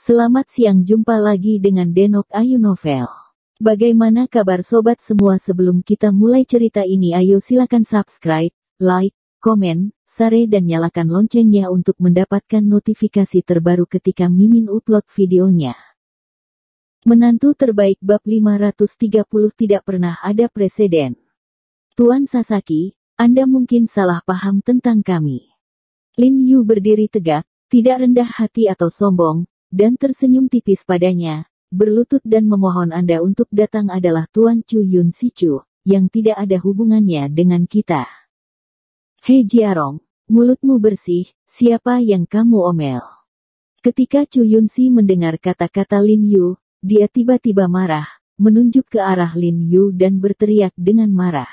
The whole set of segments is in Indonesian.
Selamat siang, jumpa lagi dengan Denok Ayu Novel. Bagaimana kabar sobat semua? Sebelum kita mulai cerita ini, ayo silakan subscribe, like, komen, share dan nyalakan loncengnya untuk mendapatkan notifikasi terbaru ketika Mimin upload videonya. Menantu terbaik bab 530 tidak pernah ada preseden. Tuan Sasaki, Anda mungkin salah paham tentang kami. Lin Yu berdiri tegak, tidak rendah hati atau sombong, dan tersenyum tipis padanya, berlutut dan memohon Anda untuk datang adalah Tuan Chu Yun Si Chu, yang tidak ada hubungannya dengan kita. Hei Jiarong, mulutmu bersih, siapa yang kamu omel? Ketika Chu Yun Si mendengar kata-kata Lin Yu, dia tiba-tiba marah, menunjuk ke arah Lin Yu dan berteriak dengan marah.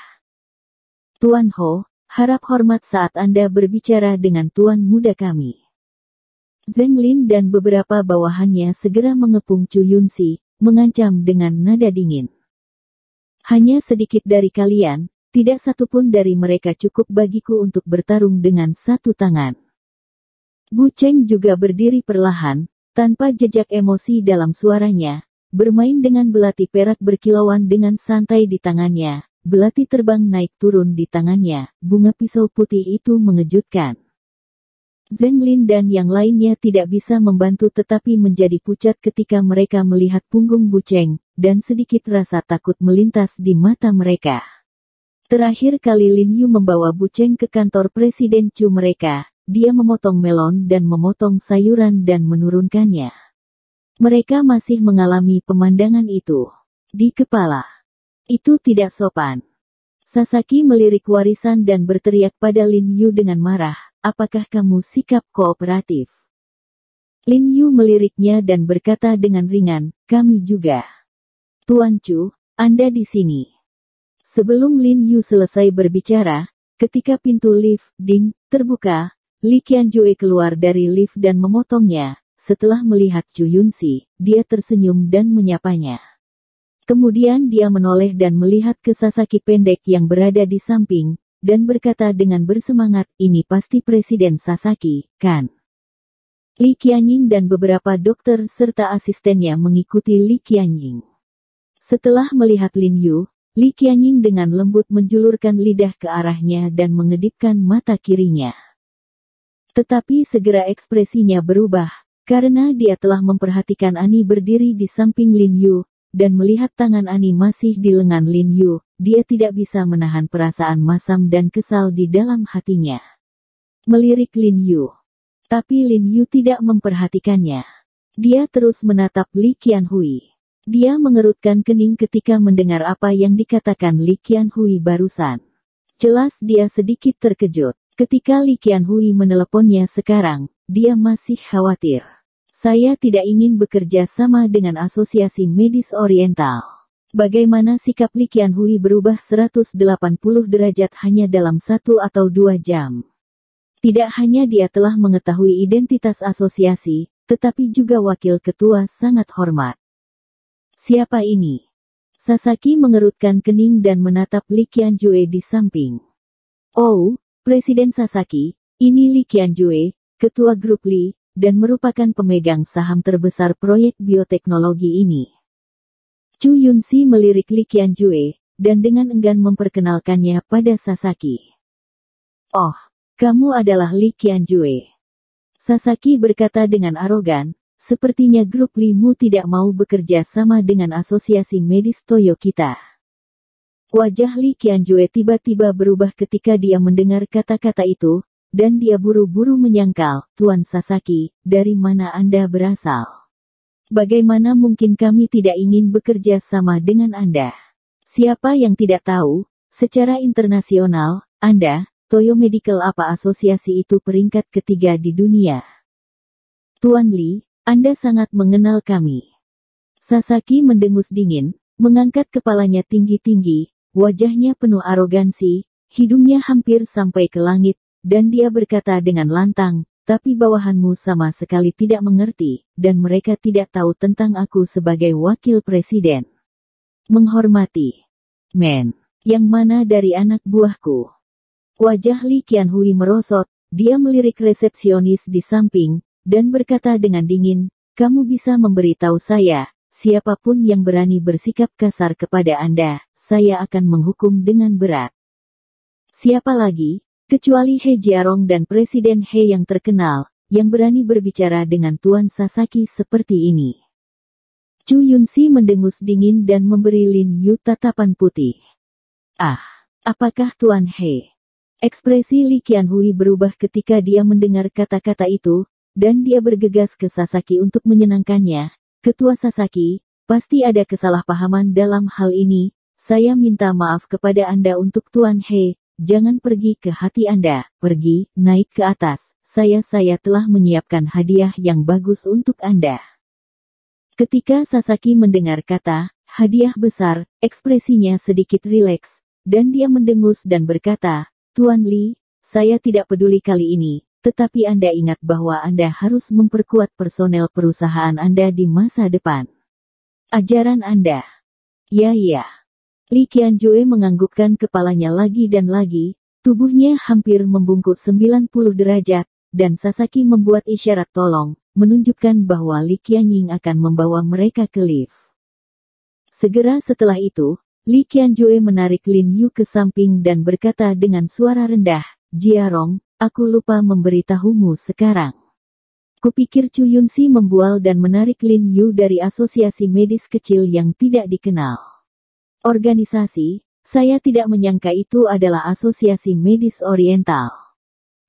Tuan Ho, harap hormat saat Anda berbicara dengan Tuan muda kami. Zheng Lin dan beberapa bawahannya segera mengepung Chu Yun Si, mengancam dengan nada dingin. Hanya sedikit dari kalian, tidak satupun dari mereka cukup bagiku untuk bertarung dengan satu tangan. Bu Cheng juga berdiri perlahan, tanpa jejak emosi dalam suaranya, bermain dengan belati perak berkilauan dengan santai di tangannya, belati terbang naik turun di tangannya, bunga pisau putih itu mengejutkan. Zheng Lin dan yang lainnya tidak bisa membantu tetapi menjadi pucat ketika mereka melihat punggung Bu Cheng, dan sedikit rasa takut melintas di mata mereka. Terakhir kali Lin Yu membawa Bu Cheng ke kantor Presiden Chu mereka, dia memotong melon dan memotong sayuran dan menurunkannya. Mereka masih mengalami pemandangan itu di kepala. Itu tidak sopan. Sasaki melirik warisan dan berteriak pada Lin Yu dengan marah. Apakah kamu sikap kooperatif? Lin Yu meliriknya dan berkata dengan ringan, kami juga. Tuan Chu, Anda di sini. Sebelum Lin Yu selesai berbicara, ketika pintu lift, ding, terbuka, Li Qianjue keluar dari lift dan memotongnya. Setelah melihat Chu Yun Si, dia tersenyum dan menyapanya. Kemudian dia menoleh dan melihat ke Sasaki pendek yang berada di samping, dan berkata dengan bersemangat, ini pasti Presiden Sasaki, kan? Li Qianying dan beberapa dokter serta asistennya mengikuti Li Qianying. Setelah melihat Lin Yu, Li Qianying dengan lembut menjulurkan lidah ke arahnya dan mengedipkan mata kirinya. Tetapi segera ekspresinya berubah, karena dia telah memperhatikan Ani berdiri di samping Lin Yu, dan melihat tangan Ani masih di lengan Lin Yu, dia tidak bisa menahan perasaan masam dan kesal di dalam hatinya. Melirik Lin Yu. Tapi Lin Yu tidak memperhatikannya. Dia terus menatap Li Qianhui. Dia mengerutkan kening ketika mendengar apa yang dikatakan Li Qianhui barusan. Jelas dia sedikit terkejut. Ketika Li Qianhui meneleponnya sekarang, dia masih khawatir. Saya tidak ingin bekerja sama dengan Asosiasi Medis Oriental. Bagaimana sikap Li Qianhui berubah 180 derajat hanya dalam 1 atau 2 jam. Tidak hanya dia telah mengetahui identitas asosiasi, tetapi juga wakil ketua sangat hormat. Siapa ini? Sasaki mengerutkan kening dan menatap Li Qianjue di samping. Oh, Presiden Sasaki, ini Li Qianjue, ketua grup Li, dan merupakan pemegang saham terbesar proyek bioteknologi ini. Chu Yun Si melirik Li Qianjue, dan dengan enggan memperkenalkannya pada Sasaki. Oh, kamu adalah Li Qianjue. Sasaki berkata dengan arogan, sepertinya grup Li-mu tidak mau bekerja sama dengan Asosiasi Medis Toyo kita. Wajah Li Qianjue tiba-tiba berubah ketika dia mendengar kata-kata itu, dan dia buru-buru menyangkal, Tuan Sasaki, dari mana Anda berasal? Bagaimana mungkin kami tidak ingin bekerja sama dengan Anda? Siapa yang tidak tahu, secara internasional, Anda, Toyo Medical apa asosiasi itu peringkat ketiga di dunia? Tuan Li, Anda sangat mengenal kami. Sasaki mendengus dingin, mengangkat kepalanya tinggi-tinggi, wajahnya penuh arogansi, hidungnya hampir sampai ke langit, dan dia berkata dengan lantang, tapi bawahanmu sama sekali tidak mengerti, dan mereka tidak tahu tentang aku sebagai wakil presiden. Menghormati. Men, yang mana dari anak buahku? Wajah Li Qianhui merosot, dia melirik resepsionis di samping, dan berkata dengan dingin, kamu bisa memberitahu saya, siapapun yang berani bersikap kasar kepada Anda, saya akan menghukum dengan berat. Siapa lagi, kecuali He Jiarong dan Presiden He yang terkenal, yang berani berbicara dengan Tuan Sasaki seperti ini. Chu Yunxi mendengus dingin dan memberi Lin Yu tatapan putih. Ah, apakah Tuan He? Ekspresi Li Qianhui berubah ketika dia mendengar kata-kata itu, dan dia bergegas ke Sasaki untuk menyenangkannya. Ketua Sasaki, pasti ada kesalahpahaman dalam hal ini. Saya minta maaf kepada Anda untuk Tuan He. Jangan pergi ke hati Anda, pergi, naik ke atas. Saya telah menyiapkan hadiah yang bagus untuk Anda. Ketika Sasaki mendengar kata hadiah besar, ekspresinya sedikit rileks, dan dia mendengus dan berkata, Tuan Li, saya tidak peduli kali ini. Tetapi Anda ingat bahwa Anda harus memperkuat personel perusahaan Anda di masa depan. Ajaran Anda. Ya. Li Qianjue menganggukkan kepalanya lagi dan lagi, tubuhnya hampir membungkuk 90 derajat, dan Sasaki membuat isyarat tolong, menunjukkan bahwa Li Qianying akan membawa mereka ke lift. Segera setelah itu, Li Qianjue menarik Lin Yu ke samping dan berkata dengan suara rendah, Jiarong, aku lupa memberitahumu sekarang. Kupikir Chu Yunxi membual dan menarik Lin Yu dari asosiasi medis kecil yang tidak dikenal. Organisasi, saya tidak menyangka itu adalah asosiasi medis oriental.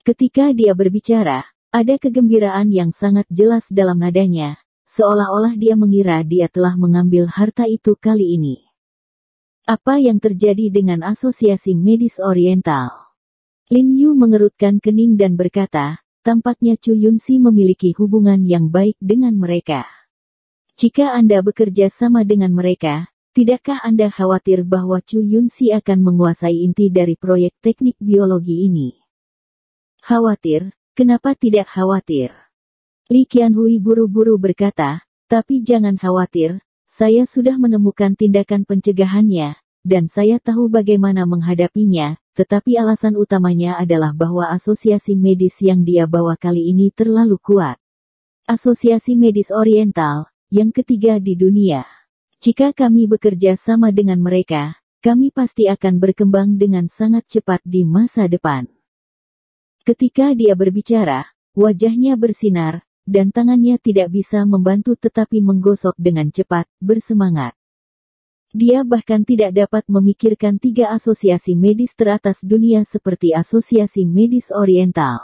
Ketika dia berbicara, ada kegembiraan yang sangat jelas dalam nadanya, seolah-olah dia mengira dia telah mengambil harta itu kali ini. Apa yang terjadi dengan asosiasi medis oriental? Lin Yu mengerutkan kening dan berkata, tampaknya Chu Yunxi memiliki hubungan yang baik dengan mereka. Jika Anda bekerja sama dengan mereka, tidakkah Anda khawatir bahwa Chu Yunxi akan menguasai inti dari proyek teknik biologi ini? Khawatir? Kenapa tidak khawatir? Li Qianhui buru-buru berkata, tapi jangan khawatir, saya sudah menemukan tindakan pencegahannya, dan saya tahu bagaimana menghadapinya. Tetapi alasan utamanya adalah bahwa asosiasi medis yang dia bawa kali ini terlalu kuat. Asosiasi medis oriental, yang ketiga di dunia. Jika kami bekerja sama dengan mereka, kami pasti akan berkembang dengan sangat cepat di masa depan. Ketika dia berbicara, wajahnya bersinar, dan tangannya tidak bisa membantu tetapi menggosok dengan cepat, bersemangat. Dia bahkan tidak dapat memikirkan 3 asosiasi medis teratas dunia seperti Asosiasi Medis Oriental.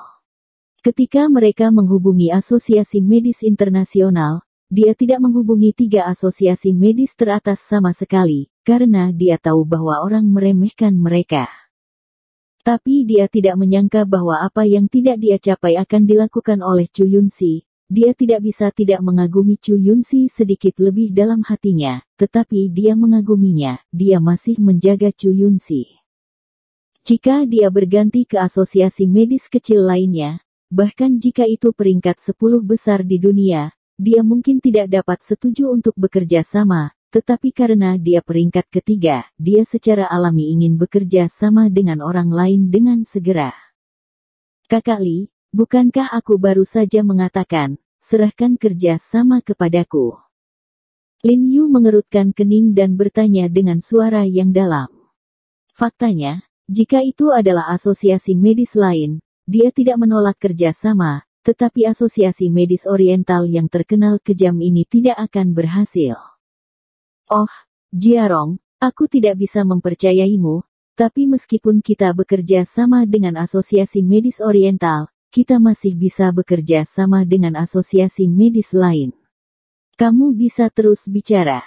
Ketika mereka menghubungi Asosiasi Medis Internasional, dia tidak menghubungi 3 asosiasi medis teratas sama sekali, karena dia tahu bahwa orang meremehkan mereka. Tapi dia tidak menyangka bahwa apa yang tidak dia capai akan dilakukan oleh Chu Yunxi. Dia tidak bisa tidak mengagumi Chu Yunxi sedikit lebih dalam hatinya, tetapi dia mengaguminya, dia masih menjaga Chu Yunxi. Jika dia berganti ke asosiasi medis kecil lainnya, bahkan jika itu peringkat 10 besar di dunia, dia mungkin tidak dapat setuju untuk bekerja sama, tetapi karena dia peringkat ketiga, dia secara alami ingin bekerja sama dengan orang lain dengan segera. Kakak Li, bukankah aku baru saja mengatakan, serahkan kerja sama kepadaku? Lin Yu mengerutkan kening dan bertanya dengan suara yang dalam. Faktanya, jika itu adalah asosiasi medis lain, dia tidak menolak kerja sama, tetapi asosiasi medis oriental yang terkenal kejam ini tidak akan berhasil. Oh, Jiarong, aku tidak bisa mempercayaimu, tapi meskipun kita bekerja sama dengan asosiasi medis oriental, kita masih bisa bekerja sama dengan asosiasi medis lain. Kamu bisa terus bicara.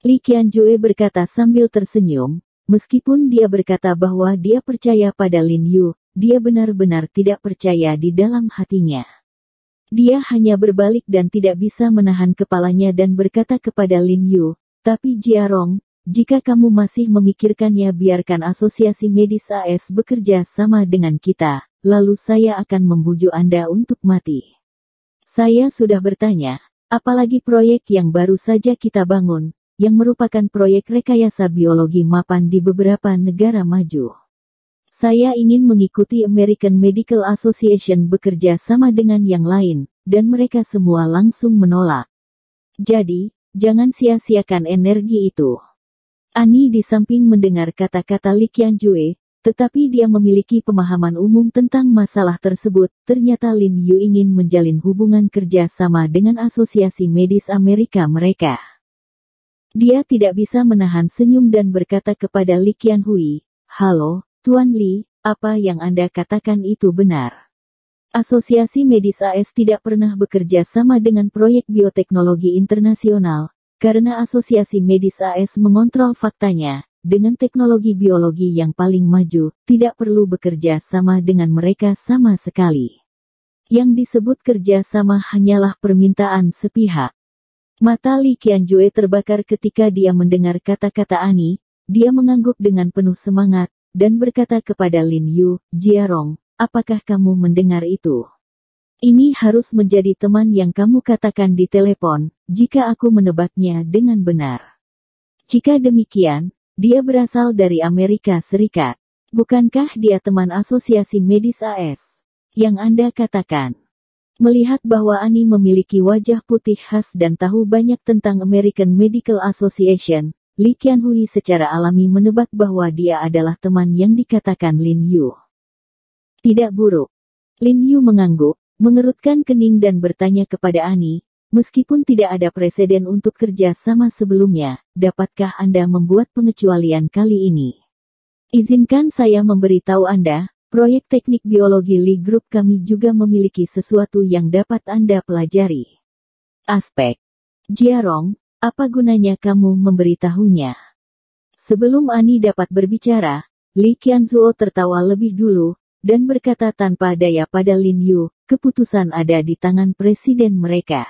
Li Qianjue berkata sambil tersenyum, meskipun dia berkata bahwa dia percaya pada Lin Yu, dia benar-benar tidak percaya di dalam hatinya. Dia hanya berbalik dan tidak bisa menahan kepalanya dan berkata kepada Lin Yu, tapi Jiarong, jika kamu masih memikirkannya biarkan asosiasi medis AS bekerja sama dengan kita. Lalu saya akan membujuk Anda untuk mati. Saya sudah bertanya, apalagi proyek yang baru saja kita bangun, yang merupakan proyek rekayasa biologi mapan di beberapa negara maju. Saya ingin mengikuti American Medical Association bekerja sama dengan yang lain, dan mereka semua langsung menolak. Jadi, jangan sia-siakan energi itu. Ani di samping mendengar kata-kata Li Qianjue, tetapi dia memiliki pemahaman umum tentang masalah tersebut. Ternyata Lin Yu ingin menjalin hubungan kerja sama dengan Asosiasi Medis Amerika mereka. Dia tidak bisa menahan senyum dan berkata kepada Li Qianhui, "Halo, Tuan Li, apa yang Anda katakan itu benar. Asosiasi Medis AS tidak pernah bekerja sama dengan proyek bioteknologi internasional, karena Asosiasi Medis AS mengontrol faktanya. Dengan teknologi biologi yang paling maju, tidak perlu bekerja sama dengan mereka sama sekali. Yang disebut kerja sama hanyalah permintaan sepihak." Mata Li Qianjue terbakar ketika dia mendengar kata-kata Ani. Dia mengangguk dengan penuh semangat, dan berkata kepada Lin Yu, "Jiarong, apakah kamu mendengar itu? Ini harus menjadi teman yang kamu katakan di telepon, jika aku menebaknya dengan benar. Jika demikian, dia berasal dari Amerika Serikat. Bukankah dia teman Asosiasi Medis AS? Yang Anda katakan." Melihat bahwa Ani memiliki wajah putih khas dan tahu banyak tentang American Medical Association, Li Qianhui secara alami menebak bahwa dia adalah teman yang dikatakan Lin Yu. "Tidak buruk." Lin Yu mengangguk, mengerutkan kening dan bertanya kepada Ani, "Meskipun tidak ada preseden untuk kerja sama sebelumnya, dapatkah Anda membuat pengecualian kali ini? Izinkan saya memberitahu Anda, proyek teknik biologi Li Group kami juga memiliki sesuatu yang dapat Anda pelajari. Aspek. Jiarong, apa gunanya kamu memberitahunya?" Sebelum Ani dapat berbicara, Li Qianzuo tertawa lebih dulu, dan berkata tanpa daya pada Lin Yu, "Keputusan ada di tangan presiden mereka.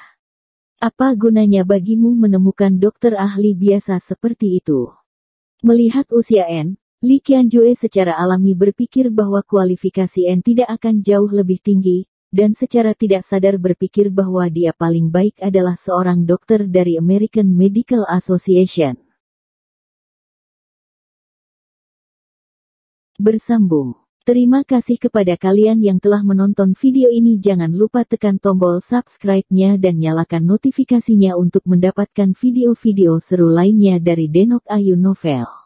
Apa gunanya bagimu menemukan dokter ahli biasa seperti itu?" Melihat usia N, Li Qianjue secara alami berpikir bahwa kualifikasi N tidak akan jauh lebih tinggi, dan secara tidak sadar berpikir bahwa dia paling baik adalah seorang dokter dari American Medical Association. Bersambung. Terima kasih kepada kalian yang telah menonton video ini. Jangan lupa tekan tombol subscribe-nya dan nyalakan notifikasinya untuk mendapatkan video-video seru lainnya dari Denok Ayu Novel.